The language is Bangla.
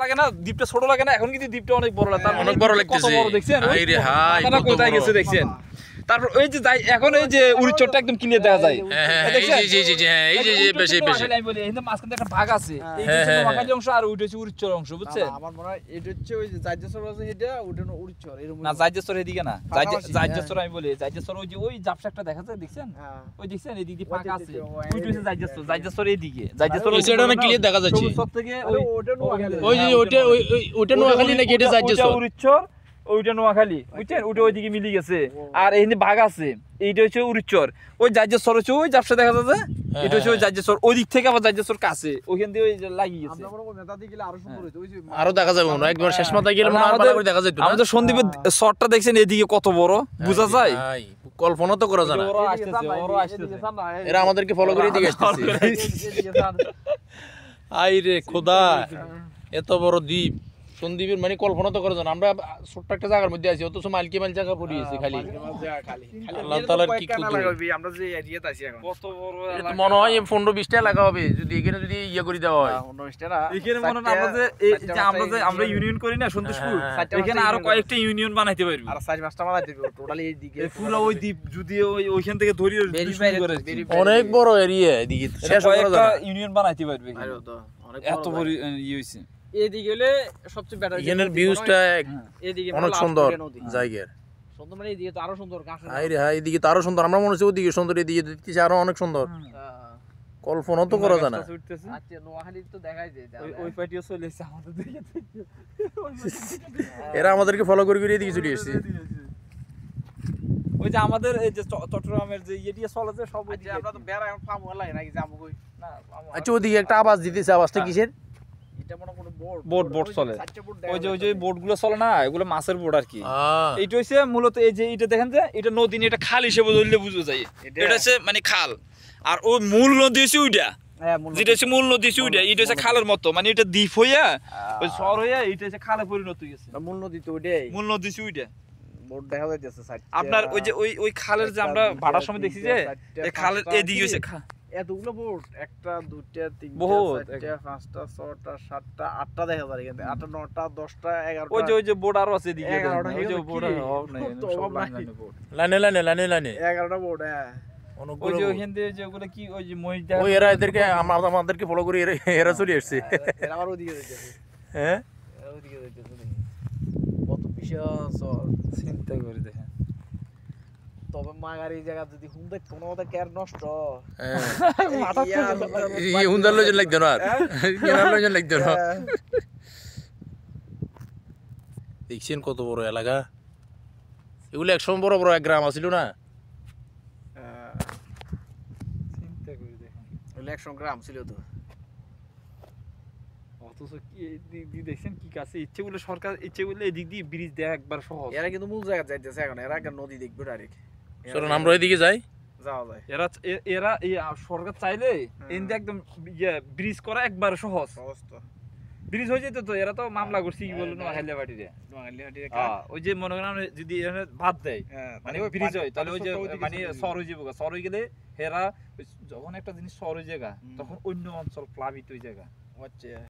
লাগে না দ্বীপটা ছোট লাগে না এখন কিন্তু দ্বীপটা অনেক বড় লাগে তার অনেক বড় লাগতেছে দেখছেন হাই রে হাই কত কোথায় গেছে দেখছেন তারপর ওই যে এখন এই যে উড়িচরটা একদম ক্লিয়ার দেখা যায় জি হ্যাঁ এই যে বেশি আমি বলি এখানে মাঝখানে একটা ভাগ আছে এই যে নোয়াখালী অংশ আর ওইটা হচ্ছে উড়িচর অংশ বুঝছেন আমার মনে হয় এটা হচ্ছে ওই যে জাজ্জেশ্বর আছে এটা ওটা উড়িচর এরকম না জাজ্জেশ্বর এদিকে না জাজ্জেশ্বর আমি বলি জাজ্জেশ্বর ওই যে ওই জাপসাকটা দেখা যায় দেখছেন ওই দেখছেন এদিকে দিয়ে ফাঁকা আছে ওইটা হচ্ছে জাজ্জেশ্বর এদিকে জাজ্জেশ্বর সেটা না ক্লিয়ার দেখা যাচ্ছে সব থেকে ওটা নোয়াখালী ওই যে ওইটা নোয়াখালী নাকি এটা যাচ্ছে উড়িচর ওইটা নোয়াখালী বুঝছেন ওইটা ওইদিকে মিলি গেছে আর এখানে ভাগ আছে এইটা হচ্ছে উড়িচর ওই জাজ্জেশ্বর হচ্ছে ওই জাপসা দেখা যাচ্ছে এটা হচ্ছে ওই জাজ্জেশ্বর ওই দিক থেকে আবার জাজ্জেশ্বর কাছে ওইখান দিয়ে ওই লাগিয়ে গেছে আমরা বড় নেতা দিকে আরো সুন্দর হইতো ওই যে আরো দেখা যাবে মনে একবার শেষ মাথায় গেলে মনে আর ভালো করে দেখা যাইতো না আমাদের সন্দীপের শটটা দেখছেন এদিকে কত বড় বোঝা যায় কল্পনা তো করা যায় না ওরা আসতেছে এরা আমাদেরকে ফলো করে দিকে আসতেছে আই রে খোদা এত বড় দ্বীপ সন্দীপের মানে কল্পনা তো করা যায় না আমরা ছোট্ট একটা জায়গার মধ্যে আছি অথচ মাইলকে মাইল জায়গা পড়িয়েছি খালি আল্লাহ তাআলার কি কুদরত আমরা যে এরিয়াতে আছি এখন কত বড় এটা মনে হয় 15-20 টা লাগা হবে যদি এখানে যদি ইয়া করে দেওয়া হয় 19টা না এখানে মনে হয় আমরা যে আমরা ইউনিয়ন করি না সন্তোষপুর এখানে আরো কয়েকটা ইউনিয়ন বানাইতে পারবি আর 4-5টা মারা দিব টোটালি এই দিকে পুরো ওই দ্বীপ যদি ওইখান থেকে ধরি অনেক বড় এরিয়া এদিকে শেষ করা যায় না ইউনিয়ন বানাইতে পারবে এত বড় ইয়ে হইছে এদিকে হলে সবচেয়ে বেটার এখানের ভিউজটা এদিকে অনেক সুন্দর জায়গা সুন্দর মানে এদিকে তো আরো সুন্দর গাছ হাই রে হাই এদিকে তো আরো সুন্দর আমরা মনে হচ্ছে ওদিকে সুন্দর এদিকে দেখতেছি আরো অনেক সুন্দর কল্পনা তো করা যায় না আচ্ছা নোয়াখালী তো দেখাই যায় ওই পার্টিও চলে এসেছে আমাদের দিকে এরা আমাদেরকে ফলো করে করে এদিকে চলে এসেছে ওই যে আমাদের এই যে চট্টগ্রামের যে ইয়েটিয়া চলে যে সব আচ্ছা আমরা তো বেড়া এখন ফার্ম হলাই নাকি যাবো কই না আচ্ছা ওদিকে একটা আওয়াজ দিতেছে আওয়াজটা কিসের এটা মনে কোনো বোট চলে ওই যে বোটগুলো চলে না এগুলো মাছের বোট আর কি এইটা হইছে মূলত এই যে এটা দেখেন যে এটা নদী এটা খাল হিসেবে ধরলে বুঝা যায় এটা হচ্ছে মানে খাল আর ওই মূল নদী হচ্ছে ওইটা যেটা হচ্ছে মূল নদী হচ্ছে ওইটা এটা হচ্ছে খালের মতো মানে এটা দ্বীপ হইয়া ওই শহর হইয়া এটা হচ্ছে খালে পরিণত হয়ে গেছে মূল নদী তো ওইটাই মূল নদী হচ্ছে ওইটা বোট দেখা যাইতেছে আপনার ওই যে ওই খালের যে আমরা ভাড়ার সময় দেখছি যে এই খালের এদিকে হচ্ছে এতগুলো বোট একটা দুইটা তিনটা চারটা পাঁচটা ছয়টা সাতটা আটটা দেখা যায় এখানে 8টা 9টা 10টা 11টা ওই যে বোট আরো আছে এদিকে ওই যে বোট লাইনে 11টা বোট হ্যাঁ ওই যে ওইখান দিয়ে যেগুলো কি ওই যে মহিষ ওই এরা এদেরকে আমাদেরকে ফলো করে এরা চলে আসছে এরা আবার ওদিকে যাইতেছে হ্যাঁ ওদিকে যাইতেছে কত বিশাল চিন্তা করে দেখেন তবে মাগারি জায়গা যদি হুন্দে কোনো মতে কেয়ার নষ্ট এই হুন্দার লজন লাগতো না আর লজন লাগতো না দেখছেন কত বড় এলাকা এগুলো একসময় বড় বড় এক গ্রাম আছিল না চিন্তা করে দেখেন ওগুলো 100 গ্রাম ছিল তো অথচ কি এদিক দিয়ে দেখছেন কি কাছে ইচ্ছে বলে সরকার ইচ্ছে বলে এদিক দিয়ে ব্রিজ দেয়া একবার সহজ এরা কিন্তু মূল জায়গা যাইতেছে এখন এরা একটা নদী দেখবে ডাইরেক্ট চলুন আমরা ওইদিকে যাই যাওয়া যায় এরা সরকার চাইলে এনদে একদম ব্রিজ করা একবার সহজ তো ব্রিজ হয়ে যেত তো এরা তো মামলা করছে কি বললো নোয়াখালী বাড়িতে ওই যে মনে করেন যদি এখানে ভাত দেয় মানে ব্রিজ হয় তাহলে ওই যে মানে সর হয়ে যাবে সর হয়ে গেলে এরা যখন একটা জিনিস সর হয়ে জায়গা তখন অন্য অঞ্চল প্লাবিত হয়ে জায়গা আচ্ছা